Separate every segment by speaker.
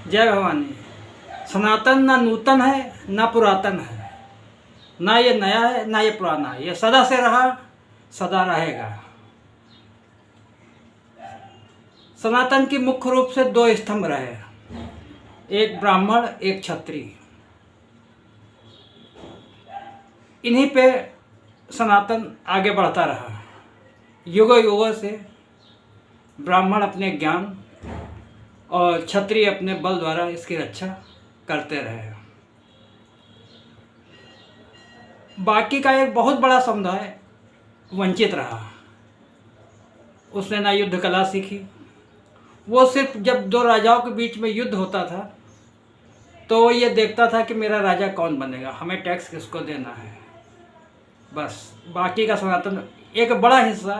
Speaker 1: जय भवानी। सनातन ना नूतन है ना पुरातन है, ना ये नया है ना ये पुराना है, ये सदा से रहा, सदा रहेगा। सनातन की मुख्य रूप से दो स्तंभ रहे, एक ब्राह्मण एक क्षत्रिय। इन्हीं पे सनातन आगे बढ़ता रहा। युगों युगों से ब्राह्मण अपने ज्ञान और क्षत्रिय अपने बल द्वारा इसकी रक्षा करते रहे। बाकी का एक बहुत बड़ा समुदाय वंचित रहा। उसने ना युद्ध कला सीखी। वो सिर्फ जब दो राजाओं के बीच में युद्ध होता था तो वो ये देखता था कि मेरा राजा कौन बनेगा, हमें टैक्स किसको देना है, बस। बाकी का सनातन एक बड़ा हिस्सा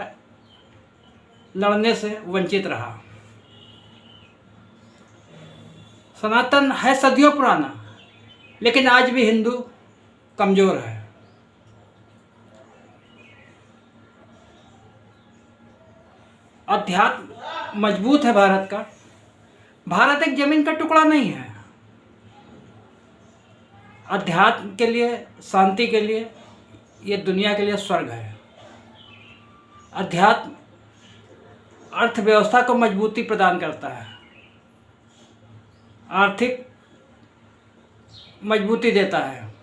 Speaker 1: लड़ने से वंचित रहा। सनातन है सदियों पुराना, लेकिन आज भी हिंदू कमज़ोर है। अध्यात्म मजबूत है भारत का। भारत एक जमीन का टुकड़ा नहीं है। अध्यात्म के लिए, शांति के लिए ये दुनिया के लिए स्वर्ग है। अध्यात्म अर्थव्यवस्था को मजबूती प्रदान करता है, आर्थिक मजबूती देता है।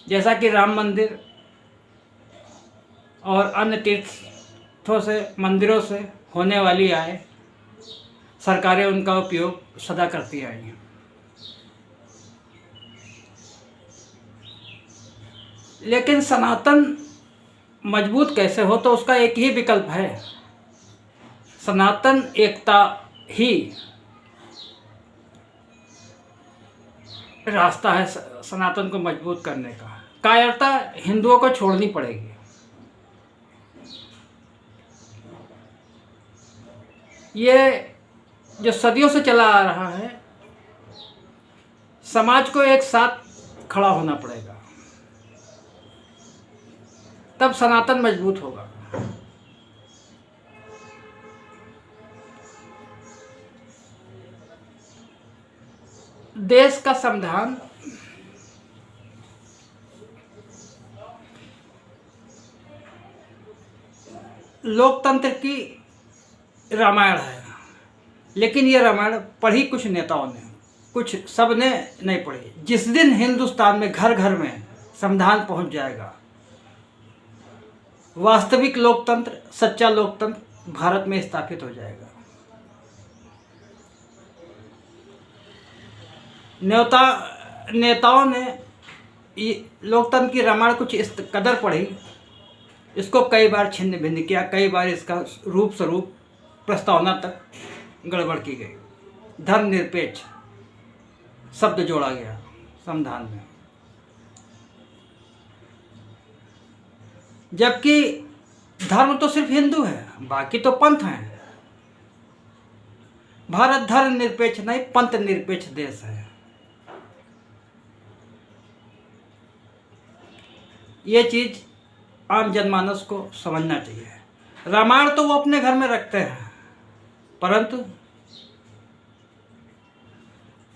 Speaker 1: जैसा कि राम मंदिर और अन्य तीर्थों से, मंदिरों से होने वाली आय, सरकारें उनका उपयोग सदा करती आई हैं। लेकिन सनातन मजबूत कैसे हो, तो उसका एक ही विकल्प है। सनातन एकता ही रास्ता है सनातन को मजबूत करने का। कायरता हिंदुओं को छोड़नी पड़ेगी। ये जो सदियों से चला आ रहा है, समाज को एक साथ खड़ा होना पड़ेगा, तब सनातन मजबूत होगा। देश का संविधान लोकतंत्र की रामायण है, लेकिन ये रामायण पढ़ी कुछ नेताओं ने, कुछ सब ने नहीं पढ़ी। जिस दिन हिंदुस्तान में घर घर में संविधान पहुंच जाएगा, वास्तविक लोकतंत्र, सच्चा लोकतंत्र भारत में स्थापित हो जाएगा। नेताओं ने लोकतंत्र की रामायण कुछ इस कदर पढ़ी, इसको कई बार छिन्न भिन्न किया, कई बार इसका रूप स्वरूप प्रस्तावना तक गड़बड़ की गई। धर्मनिरपेक्ष शब्द जोड़ा गया संविधान में, जबकि धर्म तो सिर्फ हिंदू है, बाकी तो पंथ हैं। भारत धर्म निरपेक्ष नहीं, पंथ निरपेक्ष देश है। ये चीज आम जनमानस को समझना चाहिए। रामायण तो वो अपने घर में रखते हैं, परंतु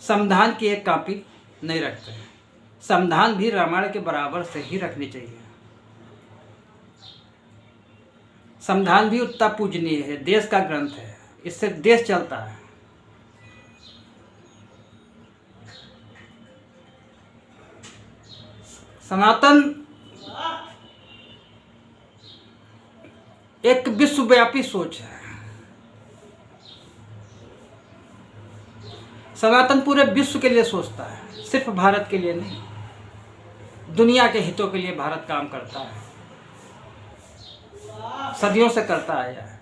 Speaker 1: संविधान की एक कॉपी नहीं रखते हैं। संविधान भी रामायण के बराबर से ही रखनी चाहिए। संविधान भी उतना पूजनीय है, देश का ग्रंथ है, इससे देश चलता है। सनातन एक विश्वव्यापी सोच है। सनातन पूरे विश्व के लिए सोचता है, सिर्फ भारत के लिए नहीं। दुनिया के हितों के लिए भारत काम करता है, सदियों से करता आया है।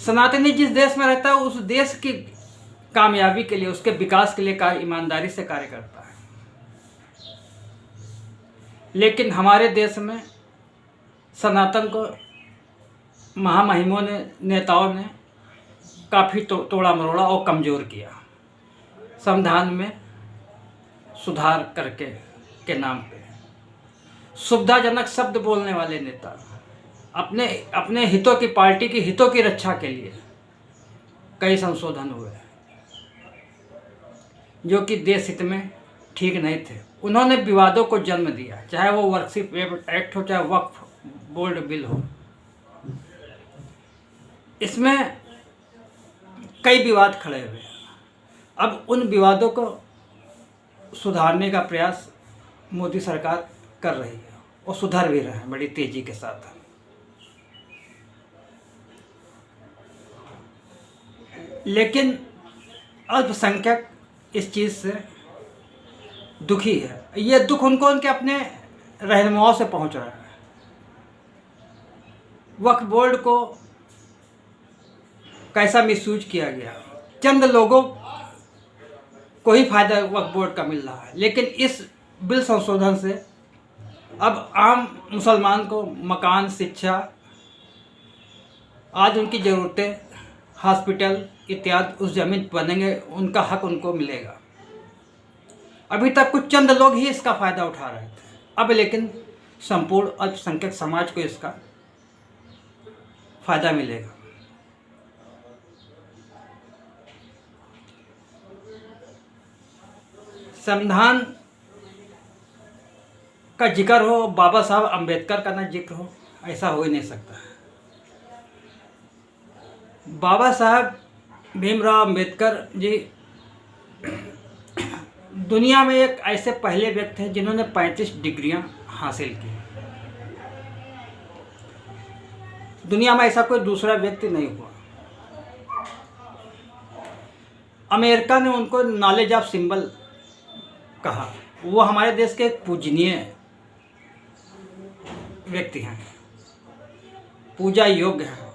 Speaker 1: सनातनी जिस देश में रहता है, उस देश की कामयाबी के लिए, उसके विकास के लिए ईमानदारी से कार्य करता है। लेकिन हमारे देश में सनातन को महामहिमों ने, नेताओं ने काफ़ी तोड़ा मरोड़ा और कमज़ोर किया, संविधान में सुधार करके के नाम पे। सुविधाजनक शब्द बोलने वाले नेता, अपने अपने हितों की, पार्टी की हितों की रक्षा के लिए कई संशोधन हुए जो कि देश हित में ठीक नहीं थे। उन्होंने विवादों को जन्म दिया, चाहे वो वर्कशिप एक्ट हो, चाहे वक्फ बोर्ड बिल हो। इसमें कई विवाद खड़े हुए। अब उन विवादों को सुधारने का प्रयास मोदी सरकार कर रही है और सुधर भी रहे हैं बड़ी तेजी के साथ। लेकिन अल्पसंख्यक इस चीज़ से दुखी है। ये दुख उनको उनके अपने रहनुमाओं से पहुंच रहा है। वक्फ बोर्ड को कैसा मिसयूज किया गया, चंद लोगों को ही फायदा वक्फ बोर्ड का मिल रहा है, लेकिन इस बिल संशोधन से अब आम मुसलमान को मकान, शिक्षा आज उनकी ज़रूरतें, हॉस्पिटल इत्यादि उस ज़मीन बनेंगे, उनका हक उनको मिलेगा। अभी तक कुछ चंद लोग ही इसका फ़ायदा उठा रहे थे, अब लेकिन संपूर्ण अल्पसंख्यक समाज को इसका फ़ायदा मिलेगा। संविधान का जिक्र हो, बाबा साहब अम्बेडकर का ना जिक्र हो, ऐसा हो ही नहीं सकता। बाबा साहब भीमराव अम्बेडकर जी दुनिया में एक ऐसे पहले व्यक्ति हैं जिन्होंने 35 डिग्रियां हासिल की। दुनिया में ऐसा कोई दूसरा व्यक्ति नहीं हुआ। अमेरिका ने उनको नॉलेज ऑफ सिंबल कहा। वो हमारे देश के एक पूजनीय व्यक्ति हैं, पूजा योग्य हैं।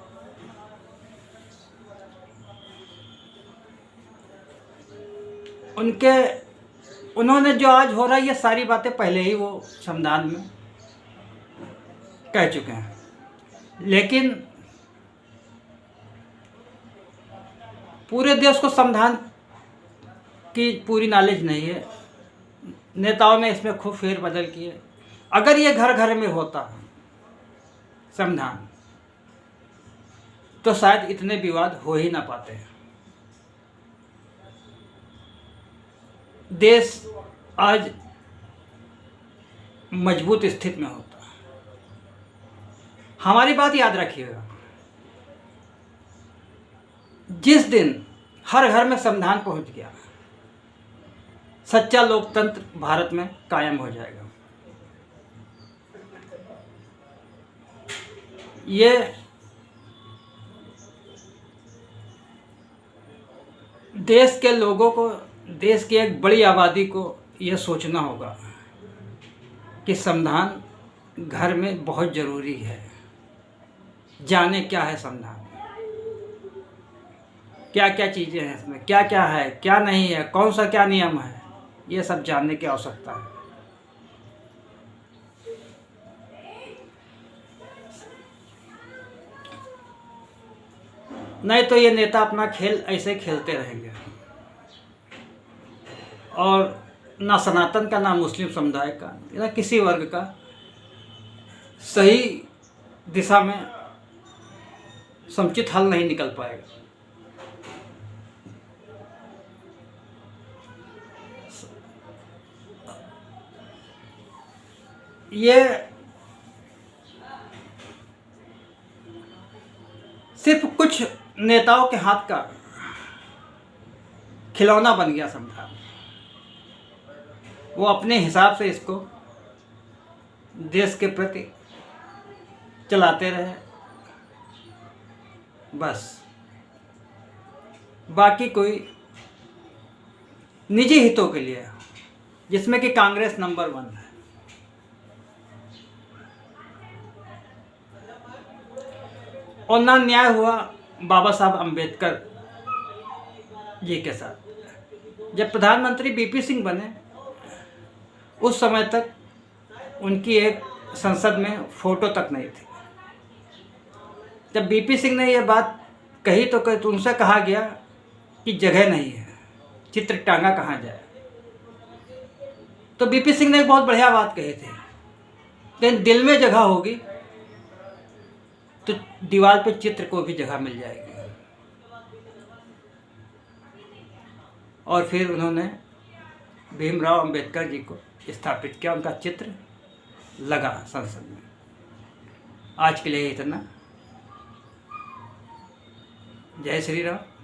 Speaker 1: उन्होंने जो आज हो रहा है, ये सारी बातें पहले ही वो संविधान में कह चुके हैं, लेकिन पूरे देश को संविधान की पूरी नॉलेज नहीं है। नेताओं ने इसमें खूब फेरबदल किए। अगर ये घर घर में होता संविधान तो शायद इतने विवाद हो ही ना पाते। देश आज मजबूत स्थिति में होता। हमारी बात याद रखिएगा, जिस दिन हर घर में संविधान पहुंच गया, सच्चा लोकतंत्र भारत में कायम हो जाएगा। ये देश के लोगों को, देश की एक बड़ी आबादी को यह सोचना होगा कि संविधान घर में बहुत ज़रूरी है। जाने क्या है संविधान, क्या क्या चीज़ें हैं इसमें, क्या क्या है, क्या नहीं है, कौन सा क्या नियम है, ये सब जानने की आवश्यकता है। नहीं तो ये नेता अपना खेल ऐसे खेलते रहेंगे और ना सनातन का, ना मुस्लिम समुदाय का, ना किसी वर्ग का सही दिशा में समुचित हल नहीं निकल पाएगा। ये सिर्फ कुछ नेताओं के हाथ का खिलौना बन गया संविधान। वो अपने हिसाब से इसको देश के प्रति चलाते रहे बस। बाकी कोई निजी हितों के लिए, जिसमें कि कांग्रेस नंबर 1 है। और ना न्याय हुआ बाबा साहब अम्बेडकर जी के साथ। जब प्रधानमंत्री बीपी सिंह बने, उस समय तक उनकी एक संसद में फ़ोटो तक नहीं थी। जब बीपी सिंह ने यह बात कही तो उनसे कहा गया कि जगह नहीं है, चित्र टांगा कहाँ जाए। तो बीपी सिंह ने एक बहुत बढ़िया बात कही थी लेकिन दिल में जगह होगी तो दीवार पे चित्र को भी जगह मिल जाएगी। और फिर उन्होंने भीमराव अंबेडकर जी को स्थापित किया, उनका चित्र लगा संसद में। आज के लिए इतना। जय श्री राम।